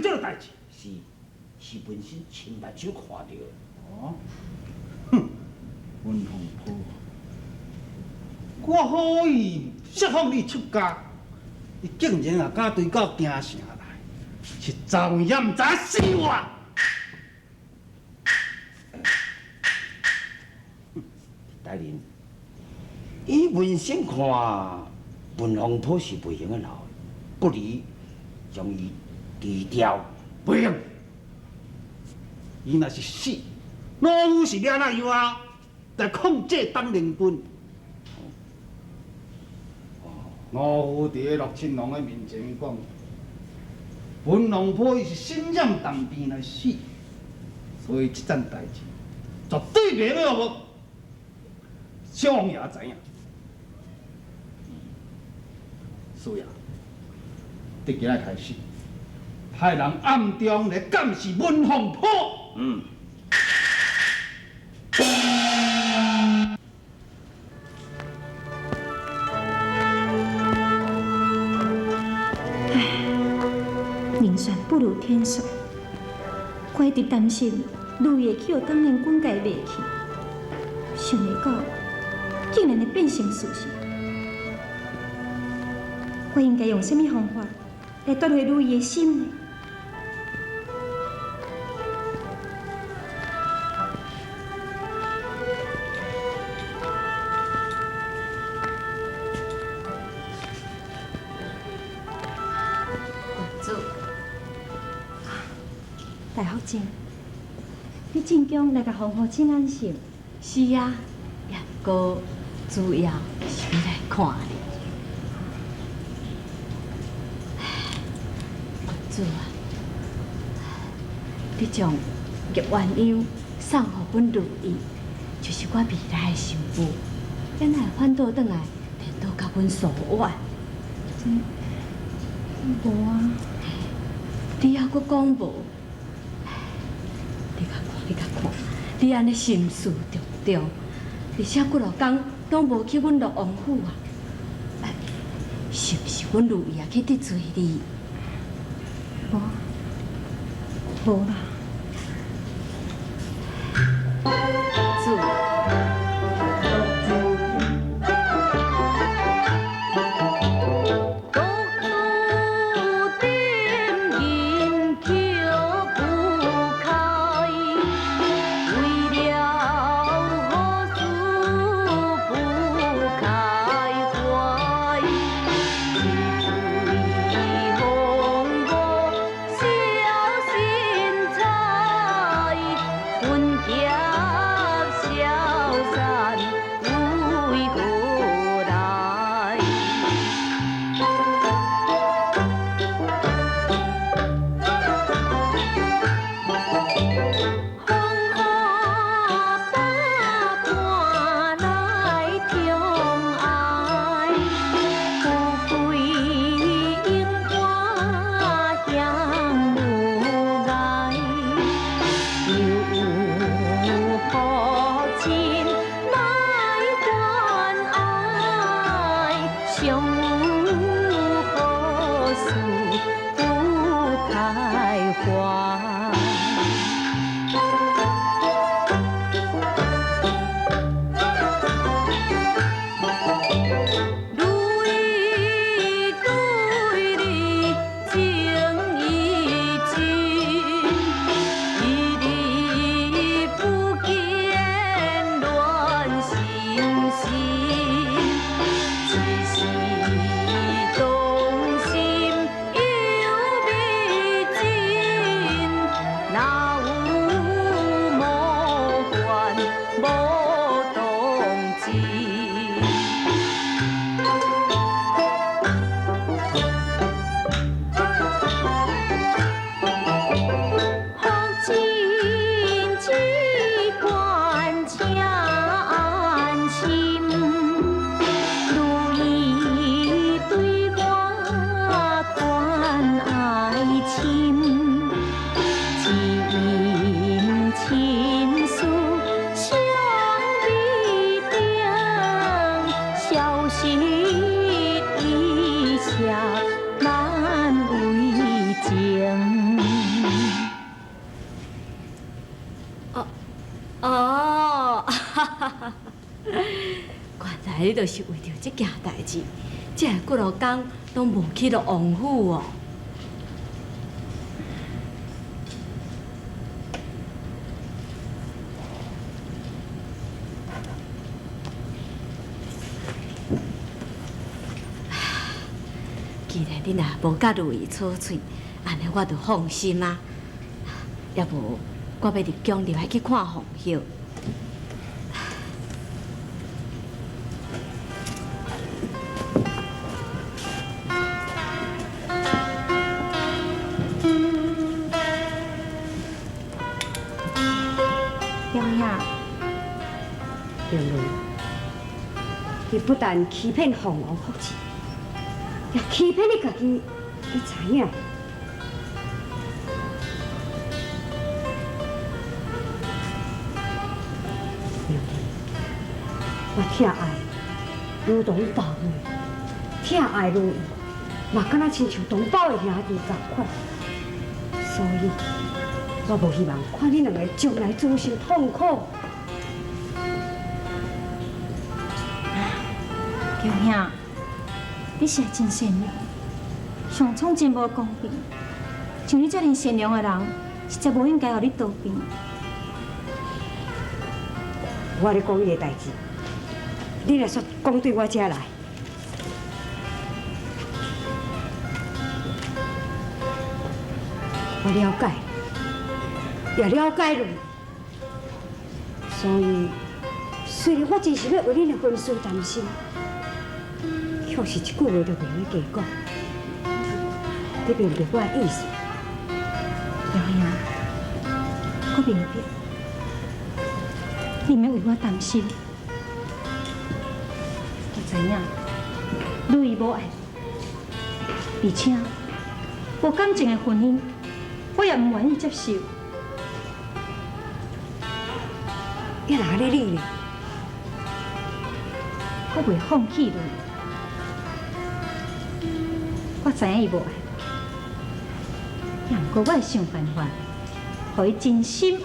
生这个代志？是本身亲目睭看到的。哦，哼，文洪波，我好意释放你出家，你竟然也敢对到京城来，是造谣诈死我！大人，以文生看，文洪波是袂用个留的，不如将伊低调。袂用，伊若是死，老夫是要哪样啊？来控制当令军。老夫伫个陆亲王的面前讲，文洪波伊是身染重病来死，所以这件代志绝对袂落幕。小王爷知影，是呀，伫今仔开始，派人暗中来监视文洪波。人算不如天算，我一直担心路会去互当年军界卖去，想袂到竟然会变成事实。我应该用什么方法来夺回路易的心呢？大福晋，你进宫来甲皇后请安是？是啊，也过主要是要来看你。主啊，你将玉鸳鸯送予阮如意，就是我未来的媳妇，咱来反倒转来，填倒甲阮所愿。无啊，你还阁讲无？你甲看，你安尼心事重重，而且几落工拢无去阮陆王府啊！是毋是阮如意也去得罪你？无啦。主。就是为着这件代志，这几落工拢无去到王府哦。既然你若无甲如意吵嘴，安尼我就放心啊。要不我要入宫入来去看凤叶。表兄，杨伦，你不但欺骗凤王福气，也欺骗你家己，你知影？我疼爱如同宝贝，疼爱如意，嘛敢若亲像同胞的兄弟同款，所以我无希望看你两个将来遭受痛苦。表兄，你是真善良，上苍真无公平。像你这样善良的人，实在无应该互你倒病。我咧讲伊的代志，你若说讲对我遮来，我了解，也了解了。所以，虽然我真是要为恁的婚事担心，却是一句话都袂要加讲。你明白我的意思？表兄，我明白，你免为我担心。我知影，如意无爱，而且无感情的婚姻，我也唔愿意接受。要哪里你呢？我袂放弃你。我知影伊无爱，也毋过我会想办法，互伊真心爱。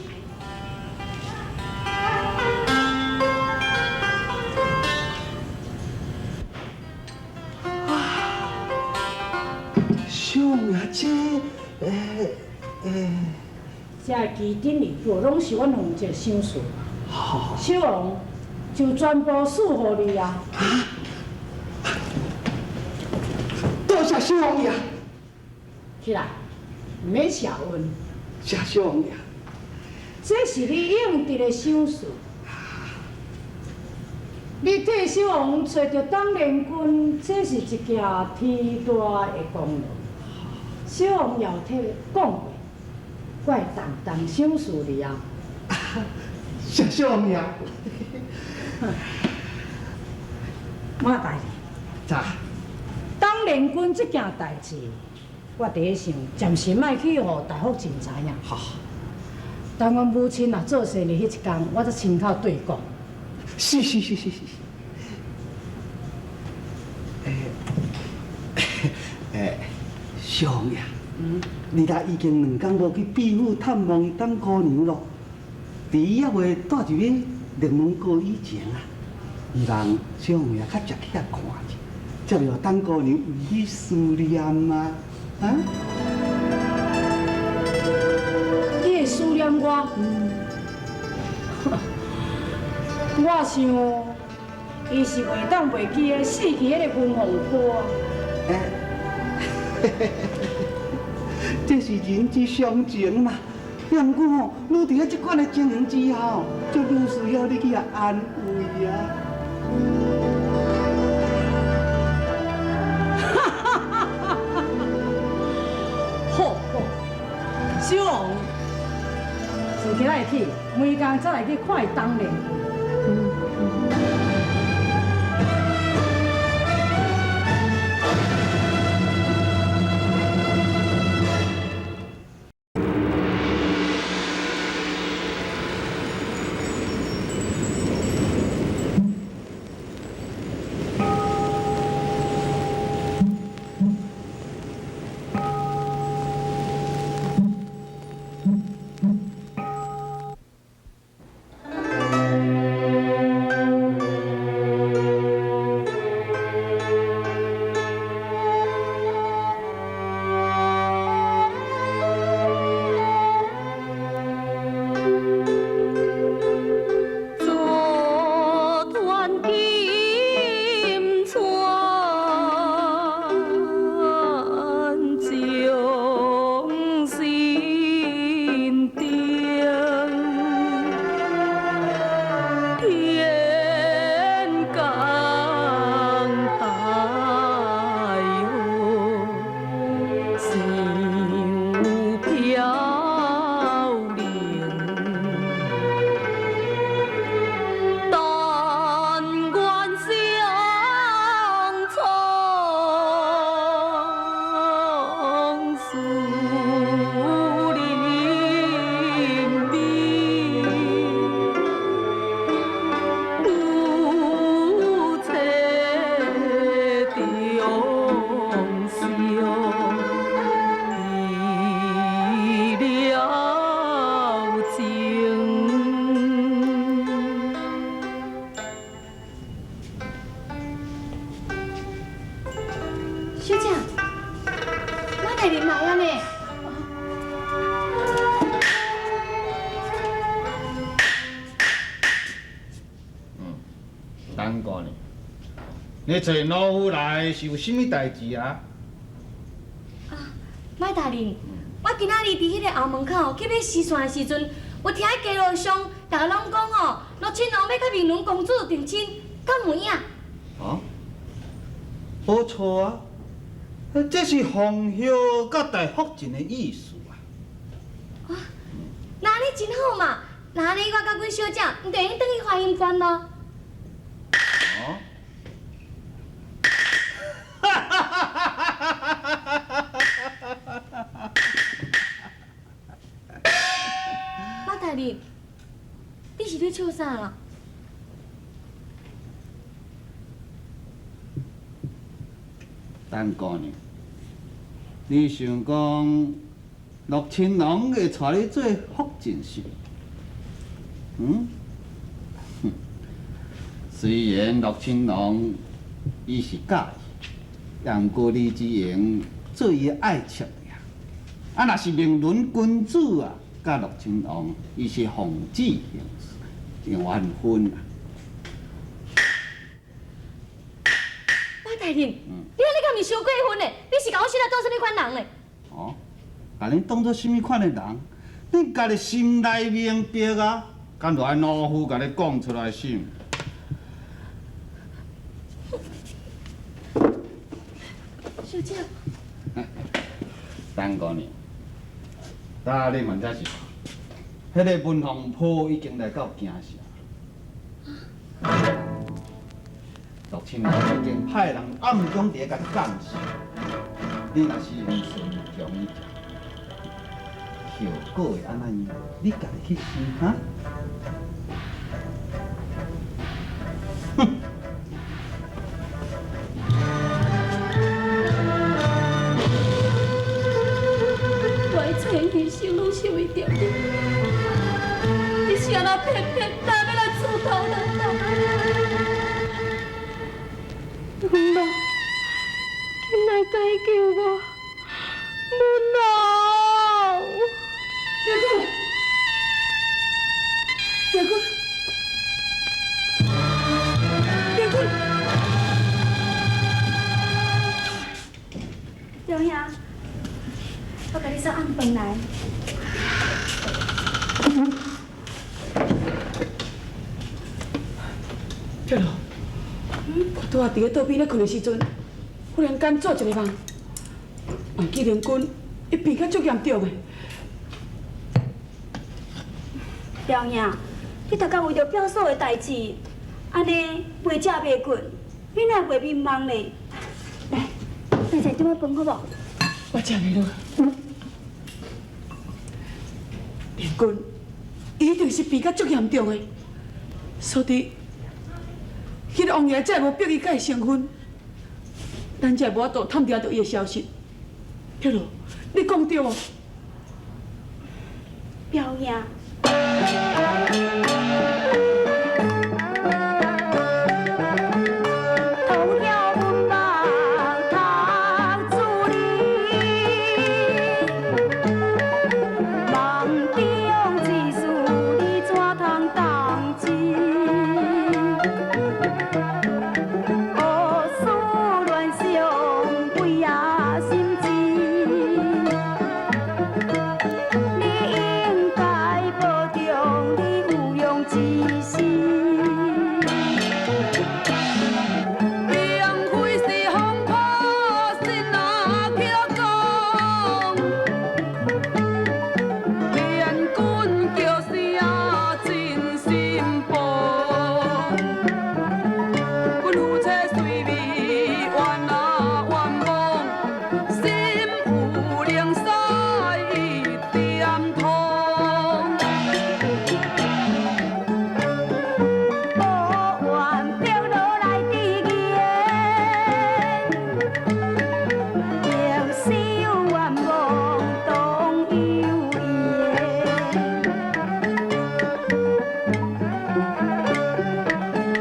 想呀，这期顶里若拢是阮两只相事，小王就全部赐互你啊！多谢小王爷，起来，唔免谢恩，谢小王爷。这是你应得的相事。你替小王找到当联军，这是一件天大的功劳。小王要替讲过，我会当赏识你啊！谢小王爷。马大人，咋？当联军这件代志，我第一想暂时莫去互大福真知影。好。当阮母亲若做生日迄一天，我则亲口对讲。是。小王爷，你家已经2天无去庇护探望当姑娘咯。第一月带入去龙门阁以前啊，希望小王爷较食起来看者，才袂互当姑娘为你思念啊！啊？你会思念我？我想，伊是袂当袂记个死去迄个文凤坡啊。这是人之常情嘛。不过吼，愈伫咧这款的情形之下，就愈需要你去安慰啊。好，小王，自今仔起，每工才来去看伊当年。大人来啊呢？等过呢，你找老夫来是有啥物代志啊？麦大人，我今仔日伫迄个后门口去买丝线的时阵，我听迄街路上大家拢讲哦，陆青龙要甲明伦公主定亲，敢有影？啊？无错啊，这是凤叶甲大福晋的意思啊。那安尼真好嘛，那安尼我甲阮小姐毋就用转去花音馆咯？哦。马大人，你是咧笑啥啦？等过呢，你想讲陆青龙会带你做福晋是？嗯？哼，虽然陆青龙伊是假意，但过你只用做伊的爱妾呀。啊，若是明伦君主啊，甲陆青龙伊是奉旨行完婚啊。马大人，你安尼敢毋是伤过分嘞？你是甲我现在当什么款人嘞？哦，把恁当做什么款的人？恁家己心内明白啊！敢就爱老夫甲你讲出来是？小姐，等个呢，大你问才是，迄个文凤坡已经来到京城，陆青龙已经派人暗中伫甲你监视，你若是唔顺从伊，后果会安怎样？你家己去想哈？我的前余生拢是为着你，你是安那偏偏拿要来出头人啦？文龙，进来解救我，文龙！叶君，叶君，刘兄，我甲你送暗饭来。对咯，我拄啊伫咧桌边咧困的时阵，忽然间做一个梦，王继连君伊病甲足严重的。刘兄，你逐工为着表嫂的代志，安尼袂食袂困，你哪袂迷茫呢？来，来食点仔饭好无？我食袂落。连君，伊一定是病甲足严重的，所以，迄个王爷才无逼伊甲伊成婚，咱才无法度探听到伊的消息。对咯，你讲对哦。表兄。偷晓阮梦读处理，梦中之事你怎通当真？胡思乱想，鬼仔心知。你应该保重你有用之心。并非是风破心啊去讲，连君叫声真心薄。阮夫妻虽未冤啊冤枉，心有灵犀一点通。无怨别落来直言，若是有愿望当有言。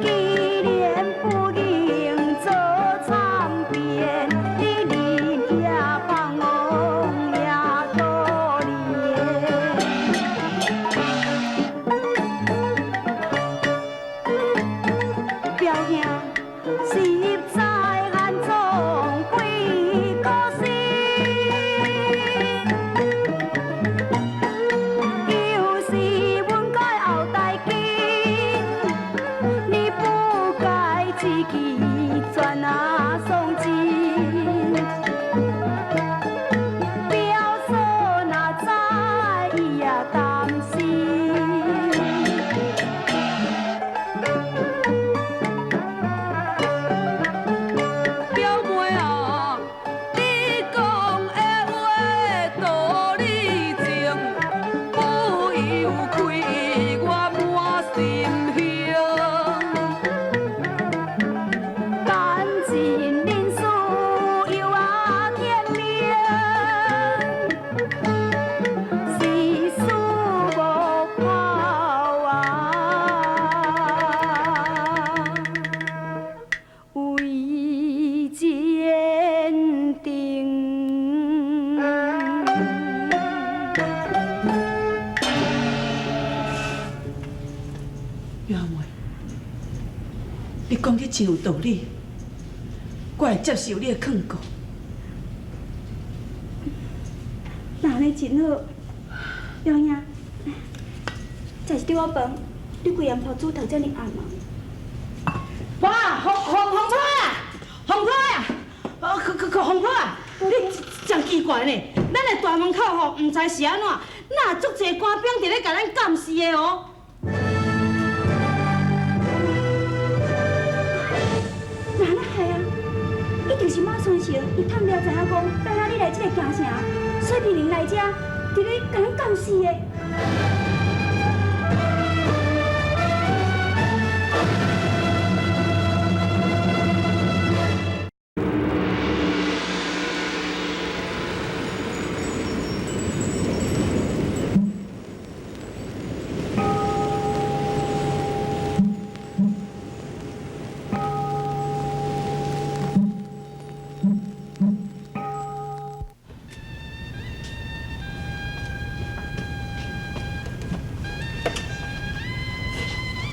既然不应做参变，你日夜讲得真有道理，我会接受你的劝告。那安尼真好，表兄，才是对我饭，你规暗泡煮头遮尔暗啊？哇，红婆啊，红婆啊，红婆啊，你真奇怪呢！咱的大门口吼，唔知是安怎，那足侪官兵伫咧甲咱监视的哦。那安尼系啊，一定是马先生伊探了知影讲，带下你来这个京城，所以命令来遮，伫咧甲咱监视的。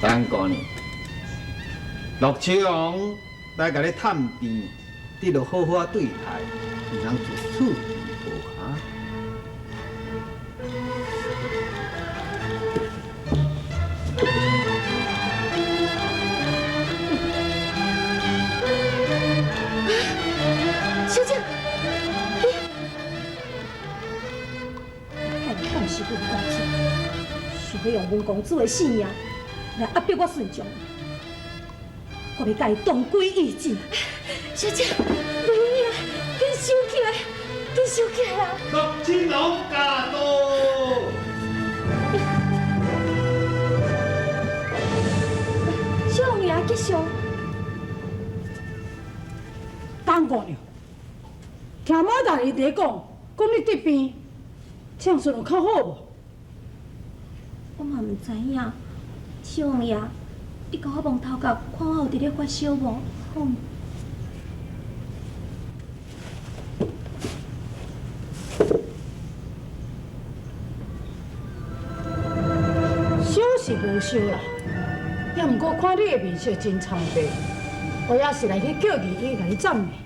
等过呢，陆秋王来甲你探病，你着好好对待，唔通自处无哈。小姐，看你干是本公主，想要用本公主的性命来压迫我顺从，我要甲伊同归于尽。小姐，你呀，紧收起来，紧收起来啊！陆青龙驾到。小王爷吉祥。当姑娘，听马大人在讲，讲你得病，这样算有较好无？我嘛唔知影，小王爷，你甲我望头壳，看我有伫咧发烧无？好。烧是无烧啦，也毋过看你的面色真苍白，我也是来去叫义医甲你诊的。